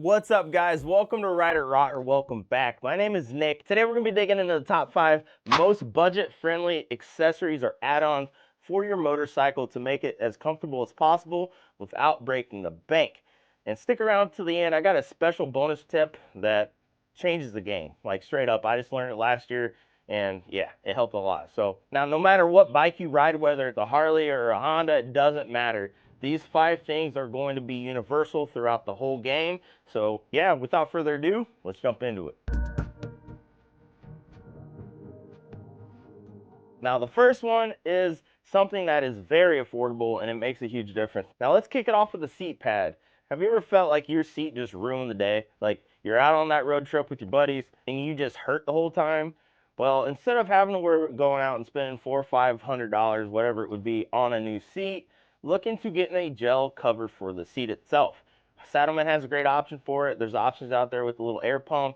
What's up, guys? Welcome to Ride It Raw, or welcome back. My name is Nick. Today we're going to be digging into the top 5 most budget-friendly accessories or add-ons for your motorcycle to make it as comfortable as possible without breaking the bank. And stick around to the end. I got a special bonus tip that changes the game. Like, straight up, I just learned it last year, and yeah, it helped a lot. So now, no matter what bike you ride, whether it's a Harley or a Honda, it doesn't matter. These 5 things are going to be universal throughout the whole game. So yeah, without further ado, let's jump into it. Now the first one is something that is very affordable and it makes a huge difference. Now let's kick it off with the seat pad. Have you ever felt like your seat just ruined the day? Like you're out on that road trip with your buddies and you just hurt the whole time? Well, instead of having to worry going out and spending $400 or $500, whatever it would be, on a new seat, look into getting a gel cover for the seat itself. Saddleman has a great option for it. There's options out there with a little air pump,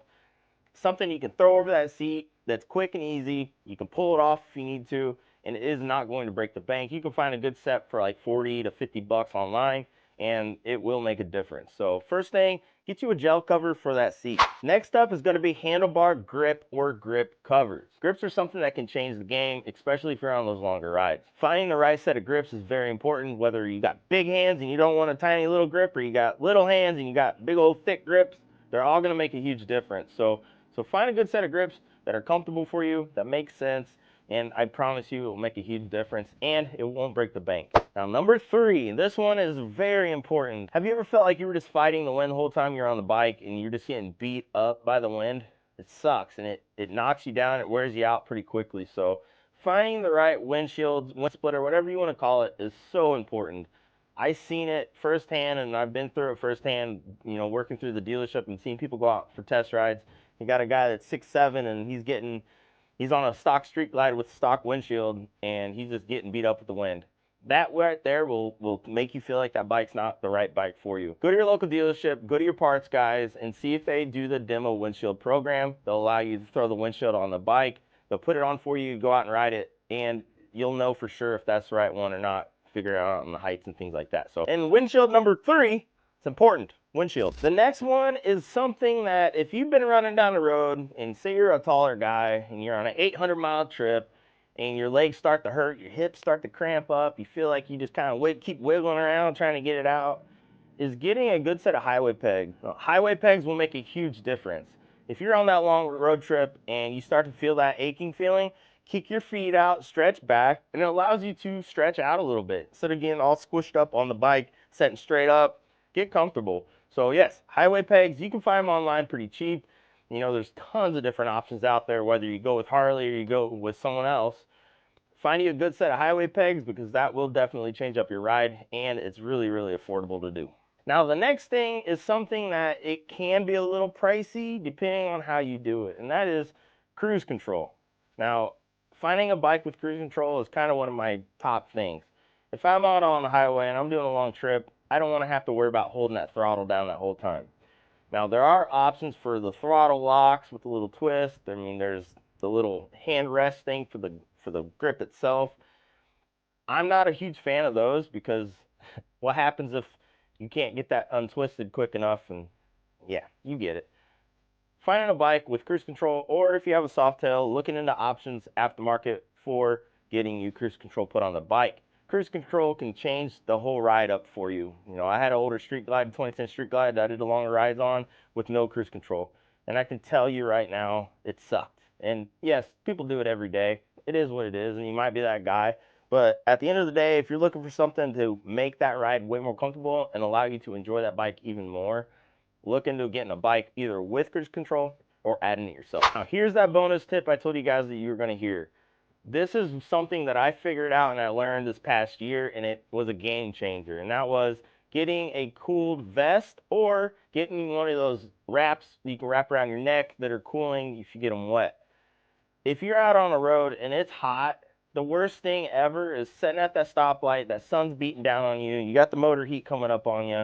something you can throw over that seat that's quick and easy. You can pull it off if you need to, and it is not going to break the bank. You can find a good set for like 40 to 50 bucks online, and it will make a difference. So first thing, get you a gel cover for that seat. Next up is going to be handlebar grip or grip covers. Grips are something that can change the game, especially if you're on those longer rides. Finding the right set of grips is very important, whether you got big hands and you don't want a tiny little grip, or you got little hands and you got big old thick grips. They're all going to make a huge difference. So find a good set of grips that are comfortable for you, that make sense, and I promise you it will make a huge difference and it won't break the bank. Now number 3, this one is very important. Have you ever felt like you were just fighting the wind the whole time you're on the bike and you're just getting beat up by the wind? It sucks and it knocks you down, it wears you out pretty quickly. So finding the right windshield, wind splitter, whatever you want to call it, is so important. I've seen it firsthand and I've been through it firsthand, you know, working through the dealership and seeing people go out for test rides. You got a guy that's 6'7" and he's on a stock street glide with stock windshield and he's just getting beat up with the wind. That right there will make you feel like that bike's not the right bike for you. Go to your local dealership, go to your parts guys, and see if they do the demo windshield program. They'll allow you to throw the windshield on the bike. They'll put it on for you, go out and ride it, and you'll know for sure if that's the right one or not. Figure it out on the heights and things like that. So, and windshield number 3, it's important. Windshield. The next one is something that if you've been running down the road and say you're a taller guy and you're on an 800-mile trip and your legs start to hurt, your hips start to cramp up, you feel like you just kind of keep wiggling around trying to get it out, is getting a good set of highway pegs. Now, highway pegs will make a huge difference. If you're on that long road trip and you start to feel that aching feeling, kick your feet out, stretch back, and it allows you to stretch out a little bit. Instead of getting all squished up on the bike, sitting straight up, get comfortable. So yes, highway pegs, you can find them online pretty cheap. You know, there's tons of different options out there, whether you go with Harley or you go with someone else. Find you a good set of highway pegs because that will definitely change up your ride and it's really, really affordable to do. Now the next thing is something that it can be a little pricey depending on how you do it, and that is cruise control. Now, finding a bike with cruise control is kind of one of my top things. If I'm out on the highway and I'm doing a long trip, I don't want to have to worry about holding that throttle down that whole time. Now there are options for the throttle locks with a little twist. I mean, there's the little hand rest thing for the grip itself. I'm not a huge fan of those because what happens if you can't get that untwisted quick enough? And yeah, you get it. Finding a bike with cruise control, or if you have a soft tail, looking into options aftermarket for getting you cruise control put on the bike. Cruise control can change the whole ride up for you. You know, I had an older street glide, 2010 street glide that I did the longer rides on with no cruise control. And I can tell you right now, it sucked. And yes, people do it every day. It is what it is, and you might be that guy. But at the end of the day, if you're looking for something to make that ride way more comfortable and allow you to enjoy that bike even more, look into getting a bike either with cruise control or adding it yourself. Now here's that bonus tip I told you guys that you were going to hear. This is something that I figured out and I learned this past year, and it was a game changer, and that was getting a cooled vest or getting one of those wraps you can wrap around your neck that are cooling if you get them wet. If you're out on the road and it's hot, the worst thing ever is sitting at that stoplight, that sun's beating down on you, you got the motor heat coming up on you,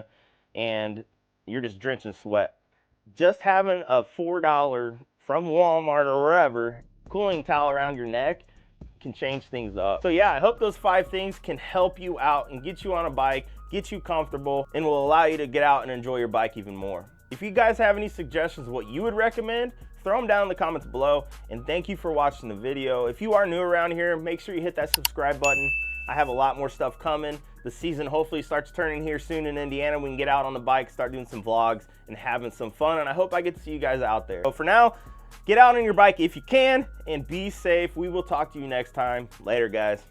and you're just drenching sweat. Just having a $4 from Walmart or wherever cooling towel around your neck can change things up. So yeah, I hope those 5 things can help you out and get you on a bike, get you comfortable, and will allow you to get out and enjoy your bike even more. If you guys have any suggestions of what you would recommend, throw them down in the comments below, and thank you for watching the video. If you are new around here, make sure you hit that subscribe button. I have a lot more stuff coming. The season hopefully starts turning here soon in Indiana. We can get out on the bike, start doing some vlogs, and having some fun, and I hope I get to see you guys out there. So for now, get out on your bike if you can, and be safe. We will talk to you next time. Later, guys.